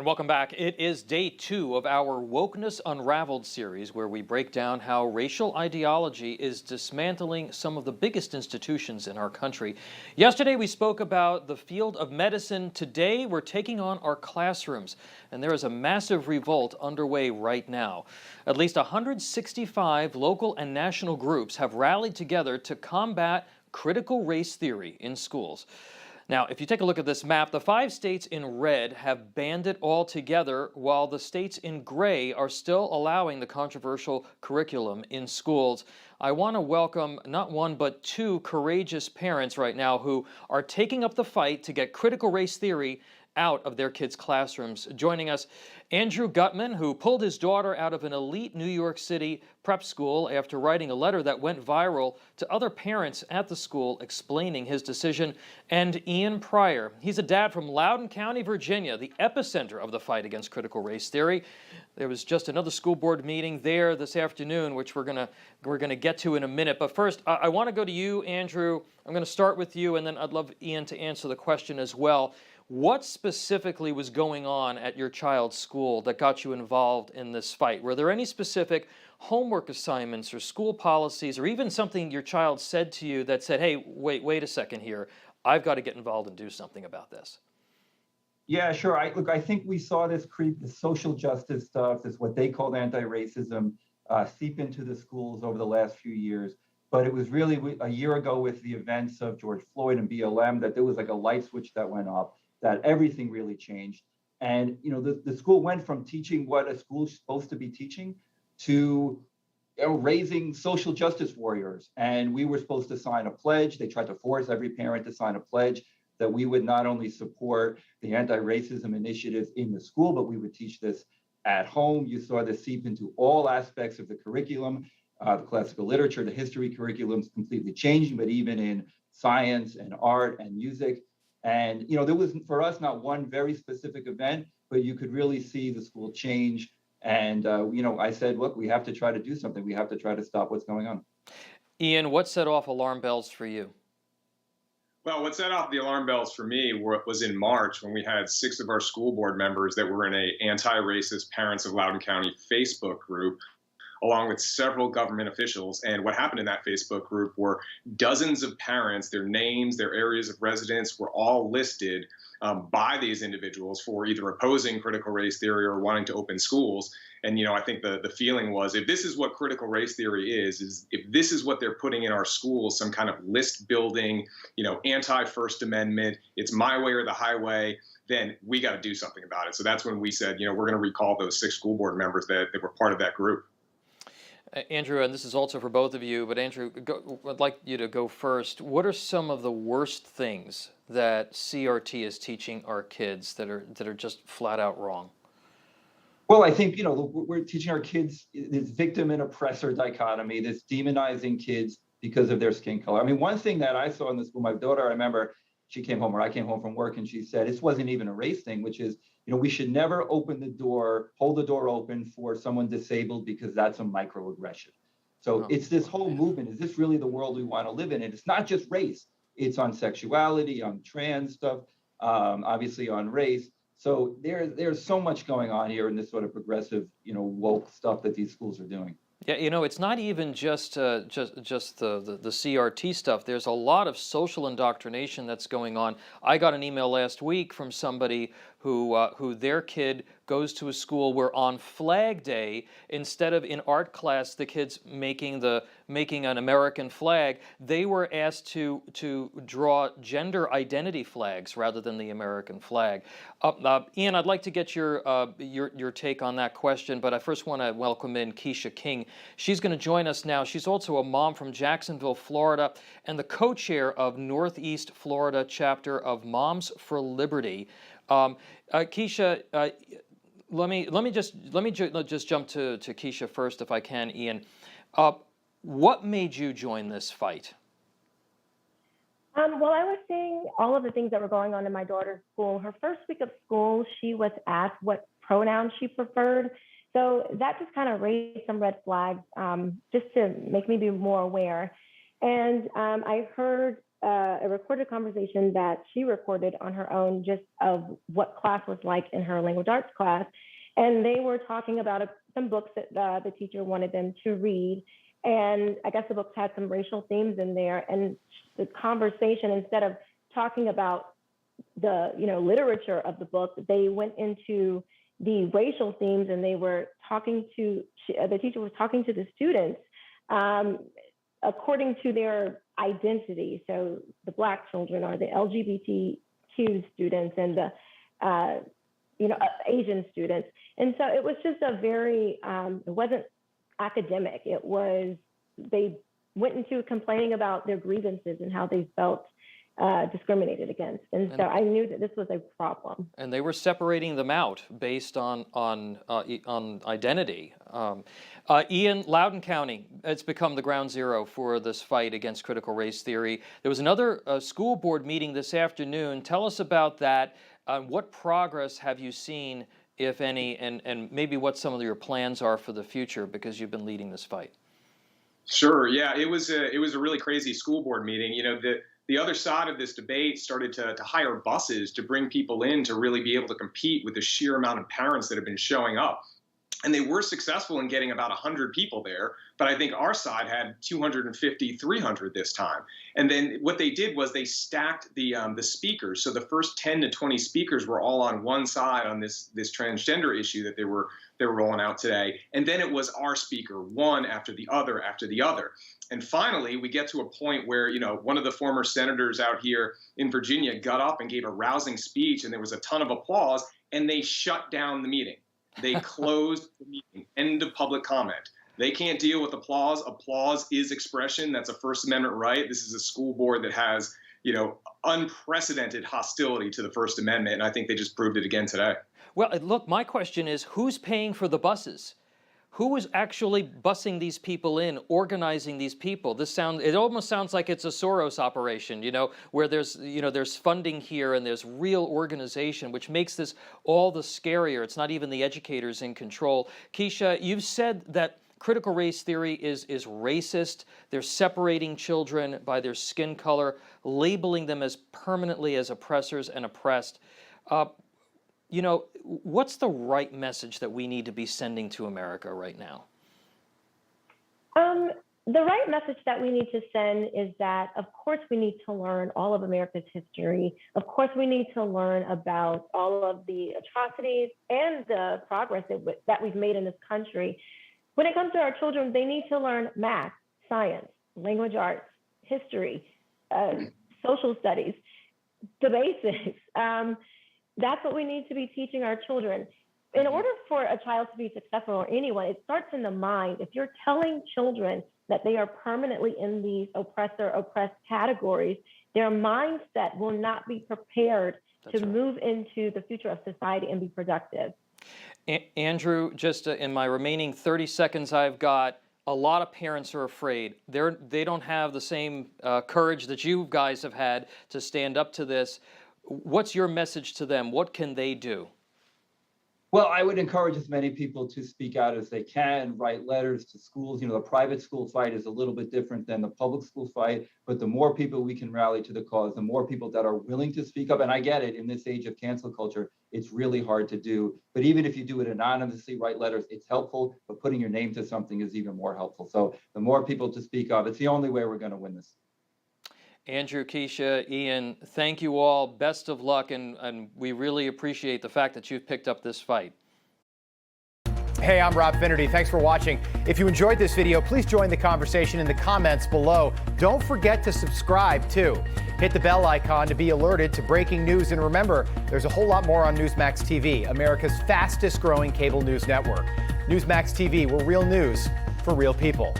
And welcome back. It is day 2 of our Wokeness Unraveled series, where we break down how racial ideology is dismantling some of the biggest institutions in our country. Yesterday, we spoke about the field of medicine. Today, we're taking on our classrooms, and there is a massive revolt underway right now. At least 165 local and national groups have rallied together to combat critical race theory in schools. Now, if you take a look at this map, the 5 states in red have banned it altogether, while the states in gray are still allowing the controversial curriculum in schools. I want to welcome not one but 2 courageous parents right now who are taking up the fight to get critical race theory out of their kids' classrooms. Joining us, Andrew Gutmann, who pulled his daughter out of an elite New York City prep school after writing a letter that went viral to other parents at the school explaining his decision, and Ian Pryor. He's a dad from Loudoun County, Virginia, the epicenter of the fight against critical race theory. There was just another school board meeting there this afternoon, which we're gonna get to in a minute. But first, I want to go to you, Andrew. I'm going to start with you, and then I'd love Ian to answer the question as well. What specifically was going on at your child's school that got you involved in this fight? Were there any specific homework assignments or school policies or even something your child said to you that said, hey, wait a second here, I've got to get involved and do something about this? Yeah, sure. I think we saw this creep, this social justice stuff, this what they called anti-racism, seep into the schools over the last few years. But it was really a year ago with the events of George Floyd and BLM that there was like a light switch that went off, that everything really changed. And the school went from teaching what a school's supposed to be teaching to raising social justice warriors. And we were supposed to sign a pledge. They tried to force every parent to sign a pledge that we would not only support the anti-racism initiatives in the school, but we would teach this at home. You saw this seep into all aspects of the curriculum. The classical literature, the history curriculum's completely changing, but even in science and art and music. And there was, for us, not one very specific event, but you could really see the school change. And I said, look, we have to try to do something. We have to try to stop what's going on. Ian, what set off alarm bells for you? Well, what set off the alarm bells for me was in March when we had 6 of our school board members that were in a anti-racist Parents of Loudoun County Facebook group, along with several government officials. And what happened in that Facebook group were dozens of parents, their names, their areas of residence were all listed by these individuals for either opposing critical race theory or wanting to open schools. And, I think the feeling was, if this is what critical race theory is if this is what they're putting in our schools, some kind of list building, anti-First Amendment, it's my way or the highway, then we got to do something about it. So that's when we said, we're going to recall those 6 school board members that were part of that group. Andrew, and this is also for both of you, but Andrew, I'd like you to go first. What are some of the worst things that CRT is teaching our kids that are just flat out wrong? Well, I think, we're teaching our kids this victim and oppressor dichotomy, this demonizing kids because of their skin color. I mean, one thing that I saw in the school, my daughter, I remember she came home, or I came home from work, and she said, this wasn't even a race thing, which is, we should never hold the door open for someone disabled because that's a microaggression. So It's this whole movement. Is this really the world we want to live in? And it's not just race. It's on sexuality, on trans stuff, obviously on race. So there's so much going on here in this sort of progressive, woke stuff that these schools are doing. Yeah, it's not even just the CRT stuff. There's a lot of social indoctrination that's going on. I got an email last week from somebody who their kid goes to a school where on Flag Day, instead of in art class the kids making an American flag, they were asked to draw gender identity flags rather than the American flag. Ian, I'd like to get your take on that question, but I first want to welcome in Quisha King. She's going to join us now. She's also a mom from Jacksonville, Florida, and the co-chair of Northeast Florida chapter of Moms for Liberty. Quisha, let me just jump to Quisha first, if I can, Ian. What made you join this fight? Well, I was seeing all of the things that were going on in my daughter's school. Her first week of school, she was asked what pronoun she preferred. So that just kind of raised some red flags, just to make me be more aware. And I heard a recorded conversation that she recorded on her own, just of what class was like in her language arts class. And they were talking about some books that the teacher wanted them to read. And I guess the books had some racial themes in there. And the conversation, instead of talking about the literature of the book, they went into the racial themes, and they were talking to the teacher was talking to the students according to their identity. So the Black children are the LGBTQ students, and the Asian students. And so it was just a very it wasn't academic. It was, they went into complaining about their grievances and how they felt discriminated against. And so I knew that this was a problem. And they were separating them out based on identity. Ian, Loudoun County, it's become the ground zero for this fight against critical race theory. There was another school board meeting this afternoon. Tell us about that. What progress have you seen, if any, and maybe what some of your plans are for the future, because you've been leading this fight? Sure. Yeah, it was a really crazy school board meeting. The other side of this debate started to hire buses to bring people in to really be able to compete with the sheer amount of parents that have been showing up. And they were successful in getting about 100 people there, but I think our side had 250, 300 this time. And then what they did was they stacked the speakers. So the first 10 to 20 speakers were all on one side on this transgender issue that they were rolling out today. And then it was our speaker, one after the other after the other. And finally, we get to a point where, one of the former senators out here in Virginia got up and gave a rousing speech, and there was a ton of applause, and they shut down the meeting. They closed the meeting. End of public comment. They can't deal with applause. Applause is expression. That's a First Amendment right. This is a school board that has, unprecedented hostility to the First Amendment, and I think they just proved it again today. Well, look, my question is, who's paying for the buses? Who is actually busing these people in, organizing these people? It almost sounds like it's a Soros operation, where there's funding here and there's real organization, which makes this all the scarier. It's not even the educators in control. Quisha, you've said that critical race theory is racist. They're separating children by their skin color, labeling them as permanently as oppressors and oppressed. What's the right message that we need to be sending to America right now? The right message that we need to send is that, of course, we need to learn all of America's history. Of course, we need to learn about all of the atrocities and the progress that we've made in this country. When it comes to our children, they need to learn math, science, language arts, history, social studies, the basics. That's what we need to be teaching our children. In order for a child to be successful, or anyone, it starts in the mind. If you're telling children that they are permanently in these oppressed categories, their mindset will not be prepared to move into the future of society and be productive. Andrew, just in my remaining 30 seconds I've got, a lot of parents are afraid. They don't have the same courage that you guys have had to stand up to this. What's your message to them? What can they do? Well, I would encourage as many people to speak out as they can, write letters to schools. The private school fight is a little bit different than the public school fight, but the more people we can rally to the cause, the more people that are willing to speak up. And I get it, in this age of cancel culture, it's really hard to do. But even if you do it anonymously, write letters, it's helpful, but putting your name to something is even more helpful. So the more people to speak up, it's the only way we're going to win this. Andrew, Quisha, Ian, thank you all. Best of luck, and we really appreciate the fact that you've picked up this fight. Hey, I'm Rob Finnerty. Thanks for watching. If you enjoyed this video, please join the conversation in the comments below. Don't forget to subscribe, too. Hit the bell icon to be alerted to breaking news. And remember, there's a whole lot more on Newsmax TV, America's fastest growing cable news network. Newsmax TV, we're real news for real people.